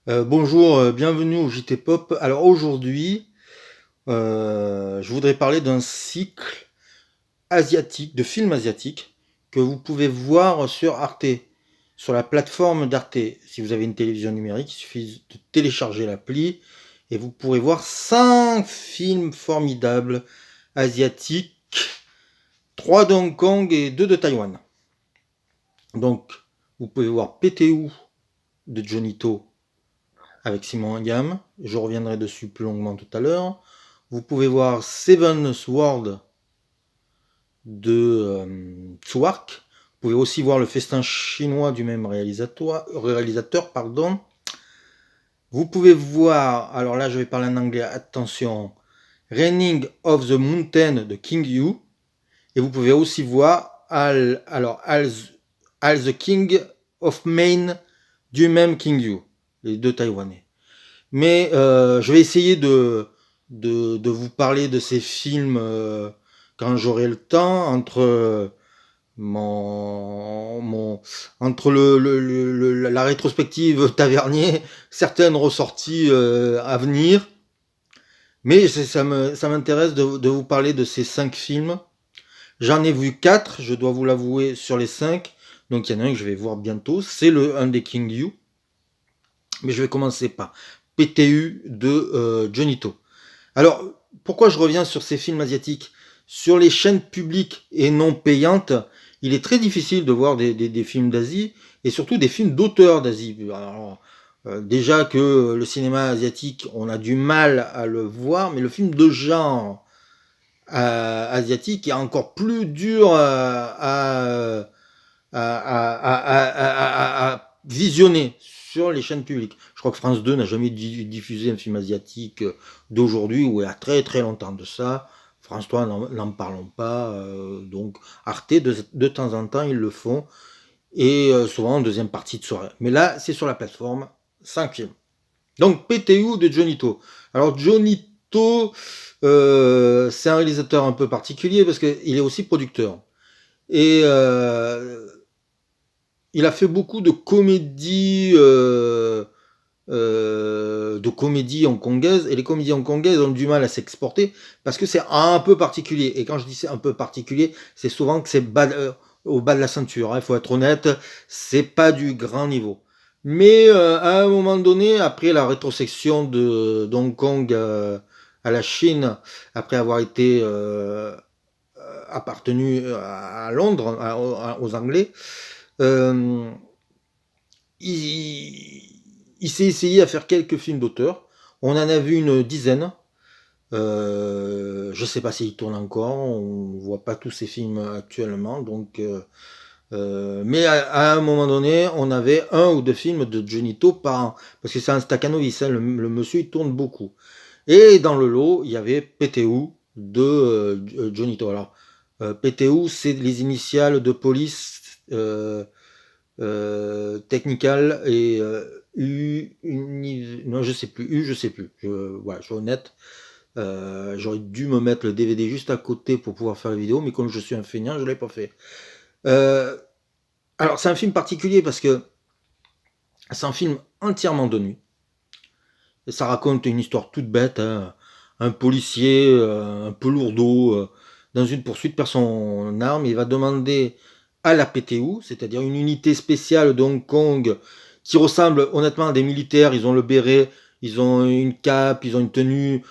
Bonjour, bienvenue au JT Pop. Alors aujourd'hui, je voudrais parler d'un cycle asiatique, de films asiatiques, que vous pouvez voir sur Arte, sur la plateforme d'Arte. Si vous avez une télévision numérique, il suffit de télécharger l'appli et vous pourrez voir 5 films formidables asiatiques, 3 de Hong Kong et 2 de Taïwan. Donc, vous pouvez voir PTU de Johnny To avec Simon Ingham. Je reviendrai dessus plus longuement tout à l'heure. Vous pouvez voir Seven Sword de Tsuark. Vous pouvez aussi voir le festin chinois du même réalisateur. Pardon. Vous pouvez voir, alors là je vais parler en anglais, attention, Reigning of the Mountain de King Yu. Et vous pouvez aussi voir Al the King of Maine du même King Yu, les deux Taïwanais. Mais je vais essayer de vous parler de ces films quand j'aurai le temps, entre la rétrospective Tavernier, certaines ressorties à venir. Mais ça m'intéresse de vous parler de ces 5 films. J'en ai vu 4, je dois vous l'avouer, sur les 5. Donc il y en a un que je vais voir bientôt. C'est un des King Yu. Mais je vais commencer par PTU de Johnny To. Alors, pourquoi je reviens sur ces films asiatiques? Sur les chaînes publiques et non payantes, il est très difficile de voir des films d'Asie, et surtout des films d'auteurs d'Asie. Alors, déjà que le cinéma asiatique, on a du mal à le voir, mais le film de genre asiatique est encore plus dur à visionner sur les chaînes publiques. Je crois que France 2 n'a jamais diffusé un film asiatique d'aujourd'hui, ou il y a très très longtemps de ça. France 3, n'en parlons pas. Donc Arte, de temps en temps, ils le font. Et souvent en deuxième partie de soirée. Mais là, c'est sur la plateforme, 5 films. Donc PTU de Johnny To. Alors Johnny To, c'est un réalisateur un peu particulier parce qu'il est aussi producteur. Et il a fait beaucoup de comédies hongkongaises, et les comédies hongkongaises ont du mal à s'exporter parce que c'est un peu particulier. Et quand je dis c'est un peu particulier, c'est souvent que c'est au bas de la ceinture. Il faut être honnête, c'est pas du grand niveau. Mais à un moment donné, après la rétrocession d'Hong Kong à la Chine, après avoir été appartenu à Londres, aux Anglais, euh, il, il s'est essayé à faire quelques films d'auteur. On en a vu une dizaine. Je sais pas s'il tourne encore. On voit pas tous ces films actuellement. Donc, mais à un moment donné, on avait un ou deux films de Johnny To par an. Parce que c'est un staccanovis. Hein, le monsieur, il tourne beaucoup. Et dans le lot, il y avait PTU de Johnny To. Alors, PTU, c'est les initiales de police. Technical et non, je sais plus. Je sais plus. Voilà, je suis honnête. J'aurais dû me mettre le DVD juste à côté pour pouvoir faire la vidéo, mais comme je suis un feignant, je l'ai pas fait. Euh, alors, c'est un film particulier parce que c'est un film entièrement de nuit. Et ça raconte une histoire toute bête. Hein. Un policier un peu lourdeau dans une poursuite perd son arme. Il va demander à la PTU, c'est-à-dire une unité spéciale de Hong Kong qui ressemble honnêtement à des militaires. Ils ont le béret, ils ont une cape, ils ont une tenue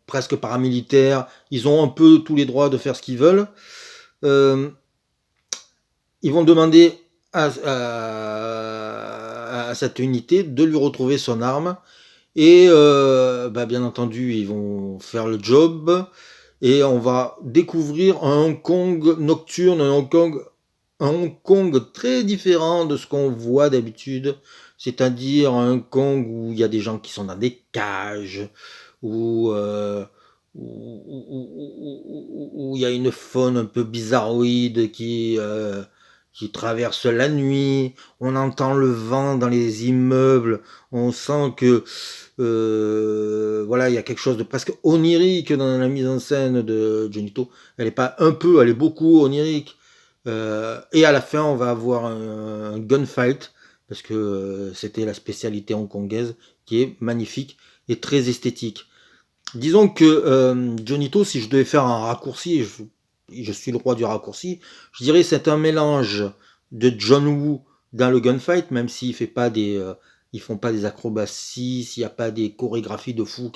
presque paramilitaire. Ils ont un peu tous les droits de faire ce qu'ils veulent. Euh, Ils vont demander à cette unité de lui retrouver son arme. Et bien entendu, ils vont faire le job. Et on va découvrir un Hong Kong nocturne, un Hong Kong très différent de ce qu'on voit d'habitude. C'est-à-dire un Hong Kong où il y a des gens qui sont dans des cages, où, où il y a une faune un peu bizarroïde qui traverse la nuit. On entend le vent dans les immeubles. On sent que voilà, il y a quelque chose de presque onirique dans la mise en scène de Johnny To. Elle est pas un peu, elle est beaucoup onirique. Et à la fin, on va avoir un gunfight parce que c'était la spécialité hongkongaise qui est magnifique et très esthétique. Disons que Johnnie To, si je devais faire un raccourci, je suis le roi du raccourci, je dirais c'est un mélange de John Woo dans le gunfight, même s'il fait pas ils font pas des acrobaties, s'il n'y a pas des chorégraphies de fou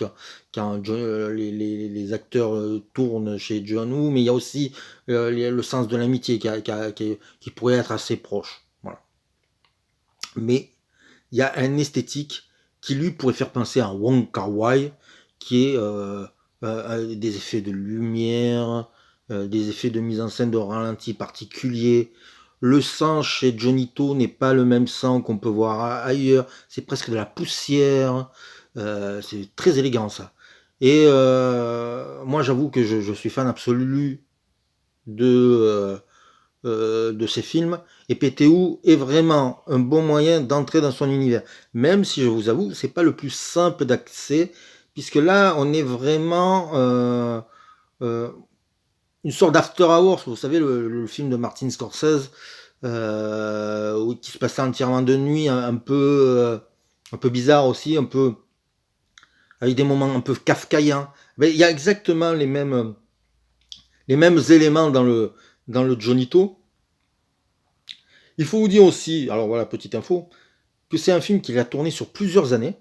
quand les acteurs tournent chez John Woo, mais il y a aussi le sens de l'amitié qui pourrait être assez proche. Voilà. Mais il y a un esthétique qui lui pourrait faire penser à Wong Kar-wai, qui est des effets de lumière, des effets de mise en scène de ralenti particuliers. Le sang chez Johnnie To n'est pas le même sang qu'on peut voir ailleurs, c'est presque de la poussière, c'est très élégant ça. Et moi j'avoue que je suis fan absolu de ces films, et PTU est vraiment un bon moyen d'entrer dans son univers, même si je vous avoue c'est pas le plus simple d'accès, puisque là on est vraiment une sorte d'after hours, vous savez le film de Martin Scorsese qui se passait entièrement de nuit, un peu bizarre aussi, un peu avec des moments un peu kafkaïens. Mais il y a exactement les mêmes éléments dans le Johnnie To. Il faut vous dire aussi, alors voilà, petite info, que c'est un film qu'il a tourné sur plusieurs années.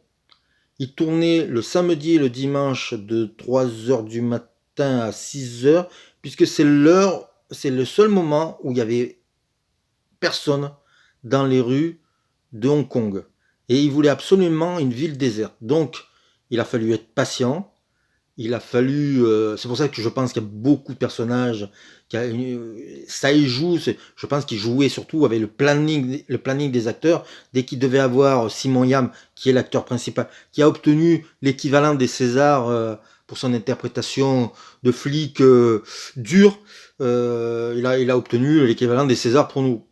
Il tournait le samedi et le dimanche de 3h du matin à 6h, puisque c'est le seul moment où il y avait personne dans les rues de Hong Kong. Et il voulait absolument une ville déserte. Donc, il a fallu être patient. Il a fallu, c'est pour ça que je pense qu'il y a beaucoup de personnages, ça y joue, je pense qu'il jouait surtout avec le planning des acteurs, dès qu'il devait avoir Simon Yam, qui est l'acteur principal, qui a obtenu l'équivalent des Césars pour son interprétation de flic dur, il a obtenu l'équivalent des Césars pour nous.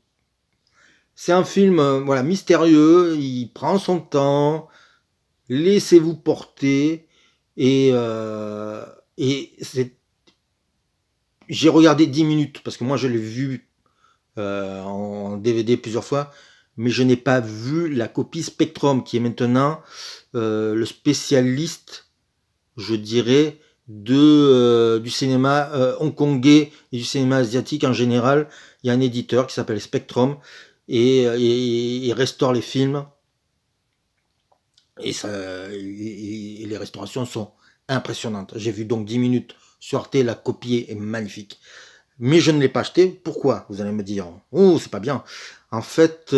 C'est un film voilà, mystérieux, il prend son temps, laissez-vous porter, et j'ai regardé 10 minutes, parce que moi je l'ai vu en DVD plusieurs fois, mais je n'ai pas vu la copie Spectrum, qui est maintenant le spécialiste, je dirais, du cinéma hongkongais et du cinéma asiatique en général. Il y a un éditeur qui s'appelle Spectrum, et restaure les films. Et les restaurations sont impressionnantes. J'ai vu donc 10 minutes sur Arte, la copie est magnifique. Mais je ne l'ai pas acheté. Pourquoi? Vous allez me dire. Oh, c'est pas bien. En fait,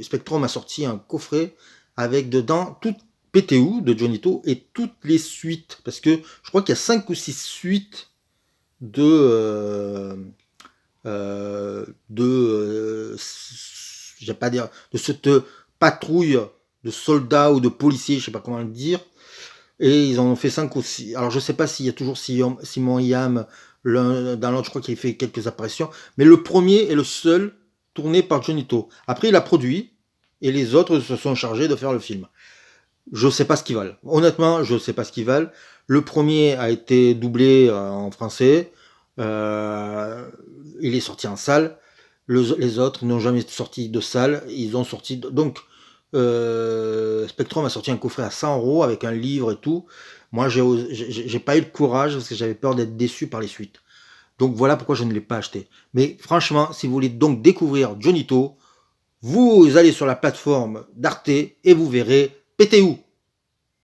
Spectrum a sorti un coffret avec dedans toute PTU de Johnnie To et toutes les suites. Parce que je crois qu'il y a 5 ou 6 suites de je vais pas dire, de cette patrouille de soldats ou de policiers, je sais pas comment le dire, et ils en ont fait 5 aussi. Alors je sais pas s'il y a toujours Simon Yam dans l'autre, je crois qu'il a fait quelques apparitions, mais le premier est le seul tourné par Johnnie To. Après il a produit, et les autres se sont chargés de faire le film. Je sais pas ce qu'ils valent. Honnêtement, je sais pas ce qu'ils valent. Le premier a été doublé en français. Il est sorti en salle. Les autres n'ont jamais sorti de salle. Ils ont sorti. Donc, Spectrum a sorti un coffret à 100 € avec un livre et tout. Moi, j'ai pas eu le courage parce que j'avais peur d'être déçu par les suites. Donc voilà pourquoi je ne l'ai pas acheté. Mais franchement, si vous voulez donc découvrir Johnnie To, vous allez sur la plateforme d'Arte et vous verrez PTU.